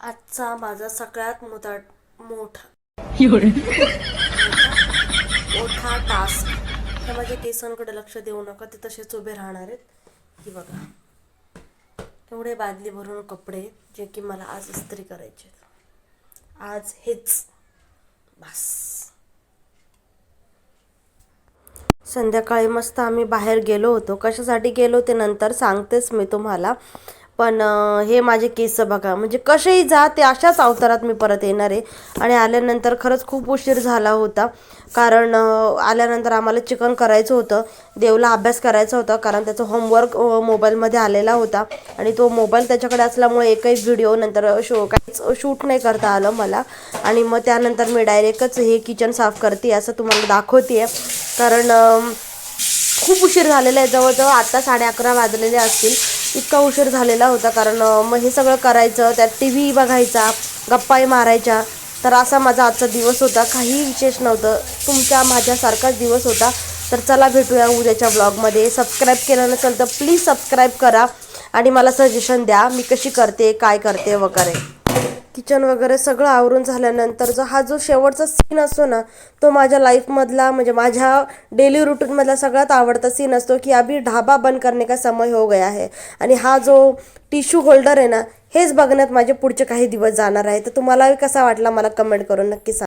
आजचा माझा सगळ्यात मोठा मोठा टास्क. तर माझ्या केसांकडे लक्ष देऊ नका, ते तसेच उभे राहणार आहेत. ही बघा, एवढे बादली भरून कपडे जे की मला आज इस्त्री करायचे. आज हेच बस. संध्याकाळी मस्त आम्ही बाहेर गेलो होतो. कशासाठी गेलो ते नंतर सांगतेच मी तुम्हाला. पण हे माझे केस बघा, म्हणजे कसेही जा ते अशाच अवतारात मी परत येणार आहे. आणि आल्यानंतर खरंच खूप उशीर झाला होता, कारण आल्यानंतर आम्हाला चिकन करायचं होतं. देवला अभ्यास करायचा होता, कारण त्याचं होमवर्क मोबाईलमध्ये आलेला होता. आणि तो मोबाईल त्याच्याकडे असल्यामुळे एकही व्हिडिओ नंतर काहीच शूट नाही करता आलं मला. आणि मग त्यानंतर मी डायरेक्टच हे किचन साफ करते असं तुम्हाला दाखवते, कारण खूप उशीर झालेला आहे. जवळजवळ आता 11:30 वाजलेले असतील, इतका उशीर झालेला होता. कारण मग हे सगळं करायचं, त्यात टी व्ही बघायचा, गप्पाही मारायच्या. तर असा माझा आजचा दिवस होता, काही विशेष नव्हतं. तुमच्या माझ्यासारखाच दिवस होता. तर चला भेटूया उद्याच्या ब्लॉगमध्ये. सबस्क्राईब केलं नसेल तर प्लीज सबस्क्राईब करा आणि मला सजेशन द्या मी कशी करते, काय करते वगैरे. किचन वगैरे सगळं आवरून झाल्यानंतर हा जो शेवटचा सीन असतो ना, तो माझ्या लाईफमधला, म्हणजे माझ्या डेली रुटीनमधला सगळ्यात आवडता सीन असतो की अभी ढाबा बंद करने का समय हो गया है. आणि हा जो टिश्यू होल्डर आहे ना, हेच बघण्यात माझे पुढचे काही दिवस जाणार आहे. तर तुम्हालाही कसा वाटला मला कमेंट करून नक्की सांगा.